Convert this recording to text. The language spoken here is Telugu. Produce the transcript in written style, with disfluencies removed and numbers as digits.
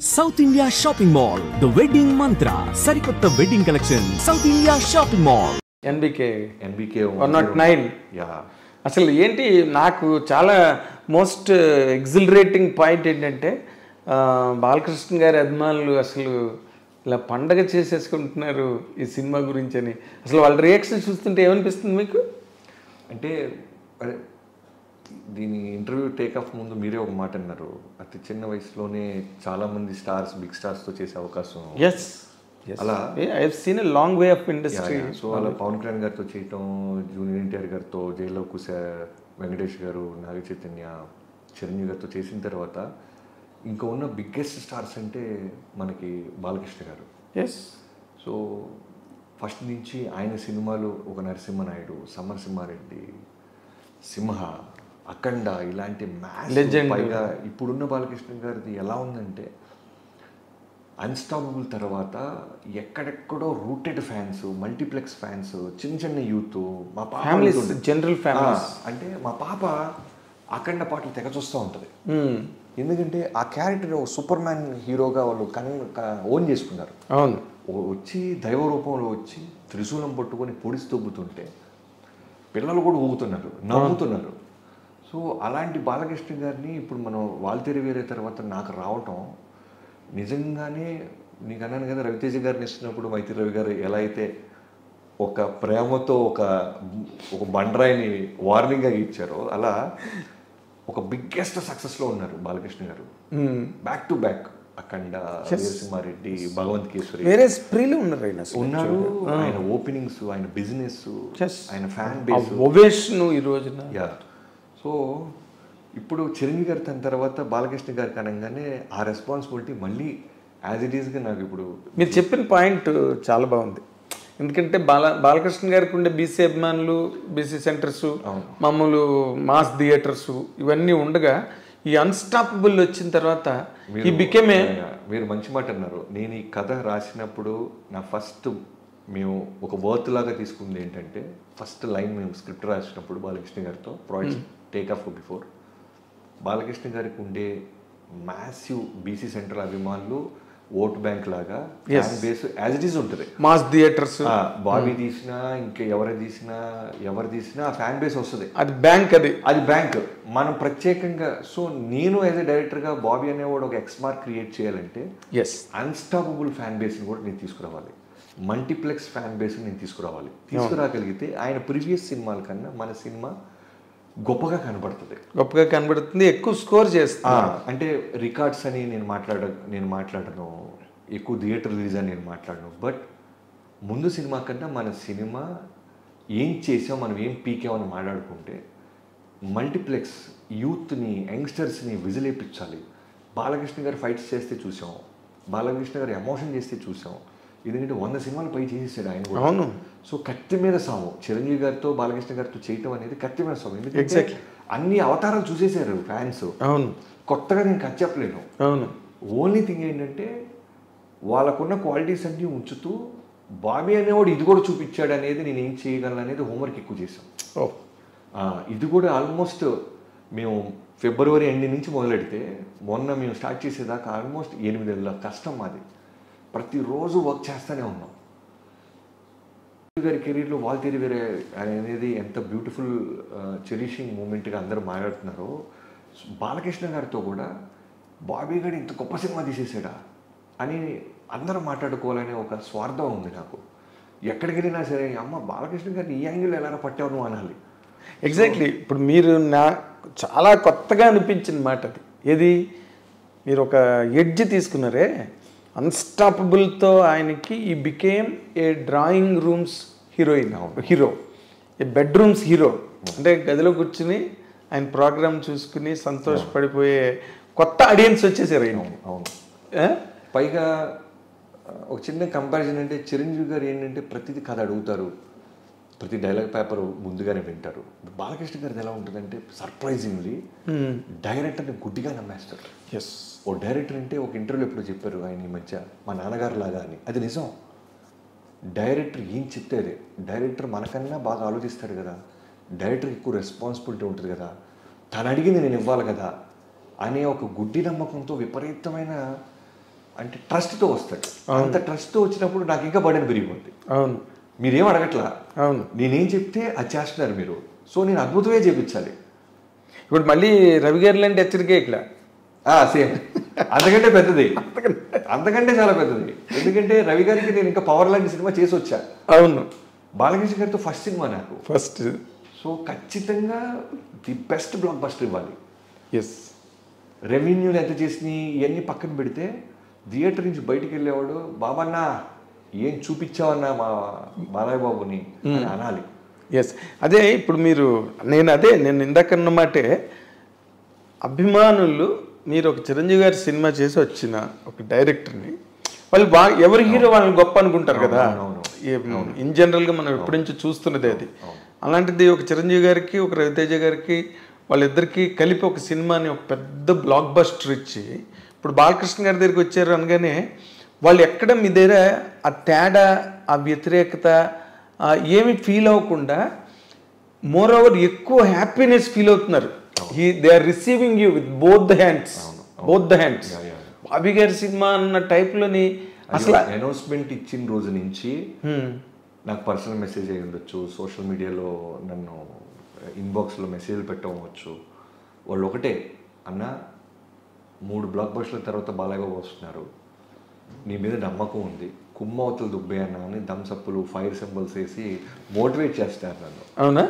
South India shopping mall the wedding మంత్ర సరికొత్త wedding collection south India shopping mall NBK 109 yeah అసలు ఏంటి నాకు చాలా మోస్ట్ ఎగ్జిలరేటింగ్ పాయింట్ ఏంటంటే బాలకృష్ణ గారి అభిమానులు అసలు ఇలా పండగ చేసేసుకుంటున్నారు ఈ సినిమా గురించి అని. అసలు వాళ్ళ రియాక్షన్ చూస్తుంటే ఏమనిపిస్తుంది మీకు? అంటే దీని ఇంటర్వ్యూ టేక్ ఆఫ్ ముందు మీరే ఒక మాట అన్నారు, అతి చిన్న వయసులోనే చాలా మంది స్టార్స్ బిగ్ స్టార్స్తో చేసే అవకాశం. ఎస్ అలా I have seen a long way of industry. So అలా పవన్ కళ్యాణ్ గారితో చేయటం, జూనియర్ ఎన్టీఆర్ గారితో, జైల్లో కుశ వెంకటేష్ గారు, నాగ చైతన్య, చిరంజీవి గారితో చేసిన తర్వాత ఇంకా ఉన్న బిగ్గెస్ట్ స్టార్స్ అంటే మనకి బాలకృష్ణ గారు. ఎస్ సో ఫస్ట్ నుంచి ఆయన సినిమాలు ఒక నరసింహనాయుడు, సమరసింహారెడ్డి, సింహ, అఖండ ఇలాంటి మ్యాచ్. పైగా ఇప్పుడున్న బాలకృష్ణ గారిది ఎలా ఉందంటే అన్స్టాపబుల్ తర్వాత ఎక్కడెక్కడో రూటెడ్ ఫ్యాన్స్, మల్టీప్లెక్స్ ఫ్యాన్స్, చిన్న చిన్న యూత్, మా పాప జనరల్ ఫ్యామిలీస్. అంటే మా పాప అఖండ పాటలు తెగ చూస్తూ ఉంటుంది. ఎందుకంటే ఆ క్యారెక్టర్ సూపర్ మ్యాన్ హీరోగా వాళ్ళు ఓన్ చేసుకున్నారు. అవును, వచ్చి దైవ రూపంలో వచ్చి త్రిశూలం పట్టుకొని పొడిసి తొబ్బుతుంటే పిల్లలు కూడా ఊగుతున్నారు, నవ్వుతున్నారు. సో అలాంటి బాలకృష్ణ గారిని ఇప్పుడు మనం వాల్తేరు వేరే తర్వాత నాకు రావటం నిజంగానే, నీకు అన్నాను కదా రవితేజ గారిని ఇస్తున్నప్పుడు మైత్రి రవి గారు ఎలా అయితే ఒక ప్రేమతో ఒక బండరాయిని వార్నింగ్గా ఇచ్చారో, అలా ఒక బిగ్గెస్ట్ సక్సెస్లో ఉన్నారు బాలకృష్ణ గారు. బ్యాక్ టు బ్యాక్ అఖండ, వీరసింహారెడ్డి, భగవంత్ కేసరి, వేరే స్ప్రీలు ఉన్నారు ఆయన ఓపెనింగ్స్, ఆయన బిజినెస్, ఆయన ఫ్యాన్ బేస్, ఓవేషన్ ఈ రోజున. యా. సో ఇప్పుడు చిరంజీవి గారి తన తర్వాత బాలకృష్ణ గారికి అనగానే ఆ రెస్పాన్సిబిలిటీ మళ్ళీ యాజ్ ఇట్ ఈస్గా నాకు ఇప్పుడు మీరు చెప్పిన పాయింట్ చాలా బాగుంది. ఎందుకంటే బాలకృష్ణ గారికి ఉండే బీసీ అభిమానులు, బీసీ సెంటర్స్, మామూలు మాస్ థియేటర్స్ ఇవన్నీ ఉండగా ఈ అన్స్టాపబుల్ వచ్చిన తర్వాత ఈ బికేమే. మీరు మంచి మాట అన్నారు. నేను ఈ కథ రాసినప్పుడు నా ఫస్ట్ మేము ఒక వర్త్ లాగా తీసుకుంది ఏంటంటే, ఫస్ట్ లైన్ మేము స్క్రిప్ట్ రాసినప్పుడు బాలకృష్ణ గారితో project take off before, Balakrishna గారికి ఉండే మ్యాసివ్ బీసీ సెంటర్ అభిమానులు ఓట్ బ్యాంక్ లాగా fan base as it is ఉంటుంది. మాస్ థియేటర్స్ బాబీ తీసినా ఇంకా ఎవరు తీసినా ఆ ఫ్యాన్ బేస్ వస్తుంది. అది బ్యాంక్, అది బ్యాంక్. మనం ప్రత్యేకంగా, సో నేను యాజ్ ఎ డైరెక్టర్గా బాబీ అనేవాడు ఒక ఎక్స్మార్క్ క్రియేట్ చేయాలంటే అన్స్టాపబుల్ ఫ్యాన్ బేస్ని కూడా నేను తీసుకురావాలి, మల్టీప్లెక్స్ ఫ్యాన్ బేస్ని నేను తీసుకురాగలిగితే ఆయన ప్రీవియస్ సినిమాల కన్నా మన సినిమా గొప్పగా కనబడుతుంది, ఎక్కువ స్కోర్ చేస్తా. అంటే రికార్డ్స్ అని నేను మాట్లాడను, ఎక్కువ థియేటర్ రిలీజ్ అని నేను మాట్లాడను. బట్ ముందు సినిమా కన్నా మన సినిమా ఏం చేసాం, మనం ఏం పీకామని మాట్లాడుకుంటే మల్టీప్లెక్స్ యూత్ని, యంగ్స్టర్స్ని విజిలేపించాలి. బాలకృష్ణ గారు ఫైట్స్ చేస్తే చూసాం, బాలకృష్ణ గారు ఎమోషన్ చేస్తే చూసాం. ఎందుకంటే 100 సినిమాలు పై చేసేసాడు ఆయన కూడా. అవును. సో కత్తి మీద సాము చిరంజీవి గారితో బాలకృష్ణ గారితో చేయటం అనేది కత్తి మీద సాము. ఎందుకంటే అన్ని అవతారాలు చూసేశారు ఫ్యాన్స్. అవును, కొత్తగా నేను కథ చెప్పలేను. అవును, ఓన్లీ థింగ్ ఏంటంటే వాళ్ళకున్న క్వాలిటీస్ అన్నీ ఉంచుతూ బాబీ అనేవాడు ఇది కూడా చూపించాడు అనేది, నేను ఏం చేయగలను అనేది హోంవర్క్ ఎక్కువ చేసాం. ఇది కూడా ఆల్మోస్ట్ మేము ఫిబ్రవరి ఎండ్ నుంచి మొదలెడితే మొన్న మేము స్టార్ట్ చేసేదాకా ఆల్మోస్ట్ 8 నెలల కష్టం మాది. ప్రతిరోజు వర్క్ చేస్తూనే ఉన్నాం. గారి కెరీర్లో వాల్తేరు వేరే అనేది ఎంత బ్యూటిఫుల్ చెరిషింగ్ మూమెంట్గా అందరూ మాట్లాడుతున్నారో, బాలకృష్ణ గారితో కూడా బాబీ గారు ఇంత గొప్ప సినిమా తీసేసాడా అని అందరూ మాట్లాడుకోవాలనే ఒక స్వార్థం ఉంది నాకు. ఎక్కడికి వెళ్ళినా సరే అమ్మ బాలకృష్ణ గారిని ఈ యాంగిల్ ఎలా పట్టావు నువ్వు అనాలి. ఎగ్జాక్ట్లీ. ఇప్పుడు మీరు చాలా కొత్తగా అనిపించిన మాట అది. ఏది, మీరు ఒక ఎడ్జ్ తీసుకున్నారే అన్స్టాపబుల్తో. ఆయనకి he became a drawing rooms hero, A bedrooms hero. అంటే గదిలో కూర్చుని ఆయన ప్రోగ్రామ్ చూసుకుని సంతోషపడిపోయే కొత్త ఆడియన్స్ వచ్చేసారు ఆయన. అవును. పైగా ఒక చిన్న కంపారిజన్ అంటే చిరంజీవి గారు ఏంటంటే ప్రతిదీ కథ అడుగుతారు, ప్రతి డైలాగ్ పేపర్ ముందుగానే వింటారు. బాలకృష్ణ గారిది ఎలా ఉంటుందంటే సర్ప్రైజింగ్లీ డైరెక్టర్ని గుడ్డిగా నమ్మేస్తారు. ఓ డైరెక్టర్ అంటే ఒక ఇంటర్వ్యూలో ఎప్పుడు చెప్పారు ఆయన ఈ మధ్య, మా నాన్నగారు లాగా అని. అది నిజం. డైరెక్టర్ ఏం చెప్తే అదే. డైరెక్టర్ మనకన్నా బాగా ఆలోచిస్తాడు కదా, డైరెక్టర్కి ఎక్కువ రెస్పాన్సిబిలిటీ ఉంటుంది కదా, తను అడిగింది నేను ఇవ్వాలి కదా అనే ఒక గుడ్డి నమ్మకంతో విపరీతమైన అంటే ట్రస్ట్తో వస్తాడు. అంత ట్రస్ట్తో వచ్చినప్పుడు నాకు ఇంకా బర్డెన్ పెరిగిపోద్ది. అవును, మీరేం అడగట్లా, అవును. నేనేం చెప్తే అది చేస్తున్నారు మీరు. సో నేను అద్భుతమే చేపించాలి. ఇప్పుడు మళ్ళీ రవి గారు లాంటి హెచ్చరికే ఇక్కడ సేమ్ అంతకంటే పెద్దది, అంతకంటే చాలా పెద్దది. ఎందుకంటే రవి గారికి నేను ఇంకా పవర్ లాంటి సినిమా చేసి వచ్చా. అవును, బాలకృష్ణ గారితో ఫస్ట్ సినిమా నాకు. ఫస్ట్. సో ఖచ్చితంగా ది బెస్ట్ బ్లాక్ బస్టర్ ఇవ్వాలి. ఎస్. రెవెన్యూలు ఎంత చేసినాయి ఇవన్నీ పక్కన పెడితే థియేటర్ నుంచి బయటికి వెళ్ళేవాడు బాబన్నా ఏం చూపించావన్నా మా బాలయ్య బాబుని అని అనాలి. ఎస్. అదే ఇప్పుడు నేను ఇందాక అన్నమాటే, అభిమానులు మీరు ఒక చిరంజీవి గారి సినిమా చేసి వచ్చిన ఒక డైరెక్టర్ని వాళ్ళు బాగా ఎవరి హీరో వాళ్ళని గొప్ప అనుకుంటారు కదా. ఇన్ జనరల్గా మనం ఎప్పటి నుంచి చూస్తున్నది అది. అలాంటిది ఒక చిరంజీవి గారికి ఒక రవితేజ గారికి వాళ్ళిద్దరికీ కలిపి ఒక సినిమాని ఒక పెద్ద బ్లాక్ బస్టర్ ఇచ్చి ఇప్పుడు బాలకృష్ణ గారి దగ్గరికి వచ్చారు అనగానే వాళ్ళు ఎక్కడ మీ దగ్గర ఆ తేడా, ఆ వ్యతిరేకత ఏమి ఫీల్ అవ్వకుండా మోర్ ఓవర్ ఎక్కువ హ్యాపీనెస్ ఫీల్ అవుతున్నారు. They are receiving you with both the hands. Bobby గారి సినిమా అన్న టైప్లోని అసలు అనౌన్స్మెంట్ ఇచ్చిన రోజు నుంచి నాకు పర్సనల్ మెసేజ్ అయ్యి ఉండొచ్చు, సోషల్ మీడియాలో నన్ను ఇన్బాక్స్లో మెసేజ్లు పెట్టవచ్చు. వాళ్ళు ఒకటే, అన్న 3 బ్లాక్ బస్టర్ల తర్వాత బాలయ్య బాబు వస్తున్నారు, నీ మీద నమ్మకం ఉంది, కుమ్మవతలు దుబ్బే అన్న అని థమ్సప్లు ఫైర్ సింబల్స్ వేసి మోటివేట్ చేస్తారు నన్ను. అవునా?